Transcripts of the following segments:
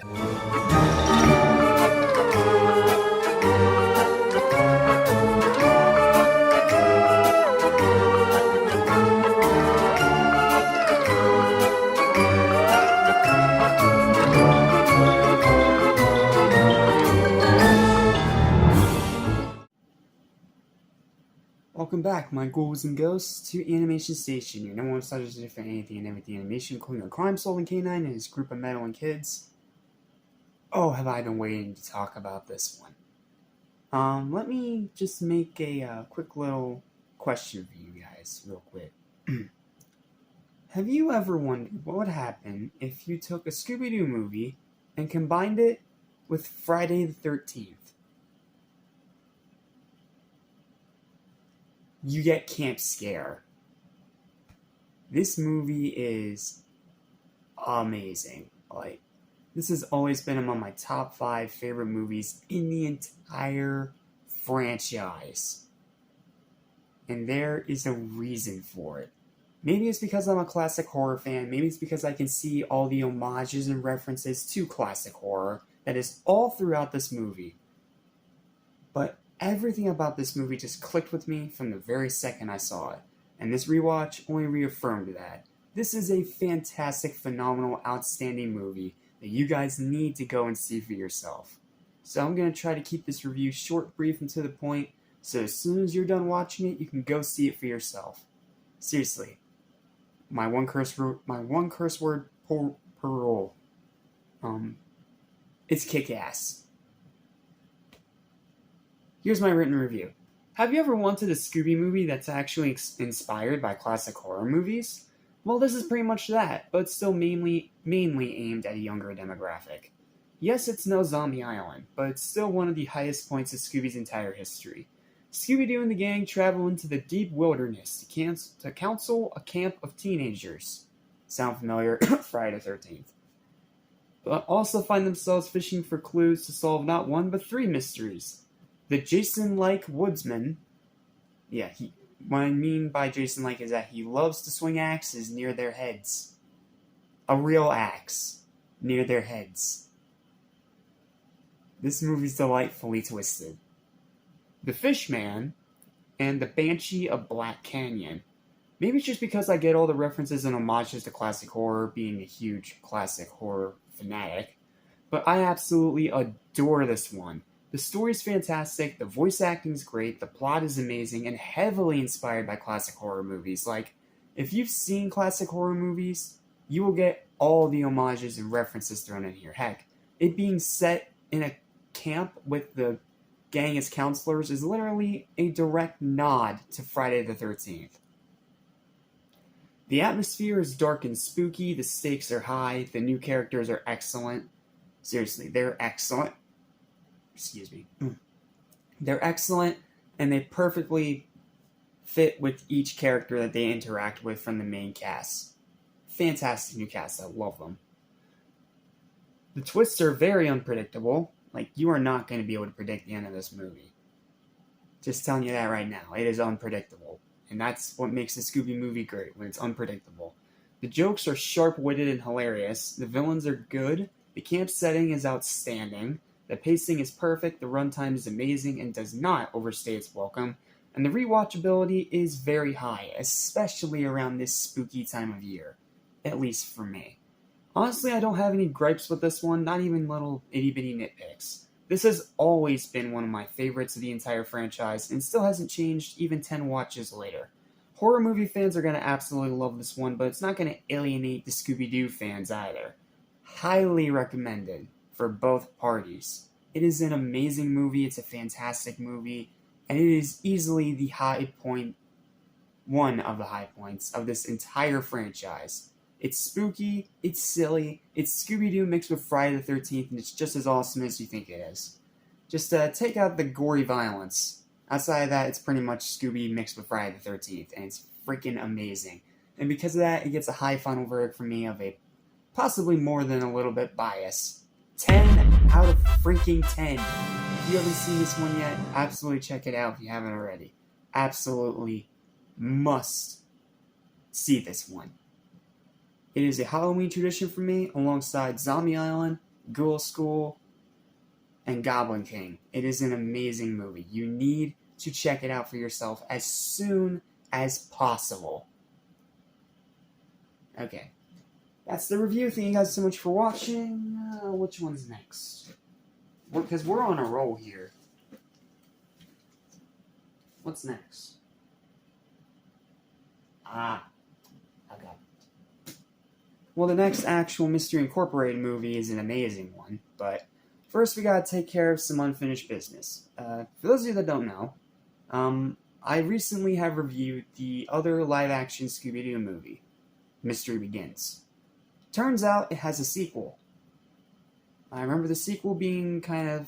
Welcome back, my ghouls and ghosts, to Animation Station, your number one suggestion for anything and everything animation, including a crime-solving canine and his group of meddling kids. Oh, have I been waiting to talk about this one. Let me just make a quick little question for you guys, real quick. Have you ever wondered what would happen if you took a Scooby-Doo movie and combined it with Friday the 13th? You get Camp Scare. This movie is amazing. This has always been among my top 5 favorite movies in the entire franchise. And there is a reason for it. Maybe it's because I'm a classic horror fan. Maybe it's because I can see all the homages and references to classic horror that is all throughout this movie. But everything about this movie just clicked with me from the very second I saw it. And this rewatch only reaffirmed that. This is a fantastic, phenomenal, outstanding movie that you guys need to go and see for yourself. So I'm going to try to keep this review short, brief, and to the point, so as soon as you're done watching it, you can go see it for yourself. Seriously. My one curse word per roll. It's kick-ass. Here's my written review. Have you ever wanted a Scooby movie that's actually inspired by classic horror movies? Well, this is pretty much that, but still mainly aimed at a younger demographic. Yes, it's no Zombie Island, but it's still one of the highest points of Scooby's entire history. Scooby-Doo and the gang travel into the deep wilderness to counsel a camp of teenagers. Sound familiar? Friday the 13th. But also find themselves fishing for clues to solve not one but 3 mysteries. The Jason-like woodsman, what I mean by Jason-like is that he loves to swing axes near their heads. A real axe near their heads. This movie's delightfully twisted. The Fishman and the Banshee of Black Canyon. Maybe it's just because I get all the references and homages to classic horror, being a huge classic horror fanatic, but I absolutely adore this one. The story's fantastic, the voice acting's great, the plot is amazing, and heavily inspired by classic horror movies. If you've seen classic horror movies, you will get all the homages and references thrown in here. Heck, it being set in a camp with the gang as counselors is literally a direct nod to Friday the 13th. The atmosphere is dark and spooky, the stakes are high, the new characters are excellent. Seriously, they're excellent. They're excellent, and they perfectly fit with each character that they interact with from the main cast. Fantastic new cast, I love them. The twists are very unpredictable. You are not going to be able to predict the end of this movie. Just telling you that right now. It is unpredictable. And that's what makes the Scooby movie great, when it's unpredictable. The jokes are sharp-witted and hilarious. The villains are good. The camp setting is outstanding. The pacing is perfect, the runtime is amazing and does not overstay its welcome, and the rewatchability is very high, especially around this spooky time of year. At least for me. Honestly, I don't have any gripes with this one, not even little itty-bitty nitpicks. This has always been one of my favorites of the entire franchise, and still hasn't changed even 10 watches later. Horror movie fans are going to absolutely love this one, but it's not going to alienate the Scooby-Doo fans either. Highly recommended for both parties. It is an amazing movie, it's a fantastic movie, and it is easily one of the high points of this entire franchise. It's spooky, it's silly, it's Scooby-Doo mixed with Friday the 13th, and it's just as awesome as you think it is. Just take out the gory violence. Outside of that, it's pretty much Scooby mixed with Friday the 13th, and it's freaking amazing. And because of that, it gets a high final verdict from me of a possibly more than a little bit bias. 10 out of freaking 10. If you haven't seen this one yet, absolutely check it out if you haven't already. Absolutely must see this one. It is a Halloween tradition for me, alongside Zombie Island, Ghoul School, and Goblin King. It is an amazing movie. You need to check it out for yourself as soon as possible. Okay. That's the review. Thank you guys so much for watching. Which one's next? Because we're on a roll here. What's next? Okay. Well, the next actual Mystery Incorporated movie is an amazing one, but first we gotta take care of some unfinished business. For those of you that don't know, I recently have reviewed the other live-action Scooby-Doo movie, Mystery Begins. Turns out it has a sequel. I remember the sequel being kind of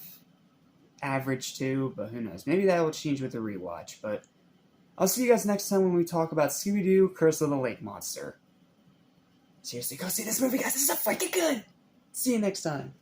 average too, but who knows. Maybe that will change with the rewatch, but I'll see you guys next time when we talk about Scooby-Doo, Curse of the Lake Monster. Seriously, go see this movie, guys. This is so freaking good! See you next time.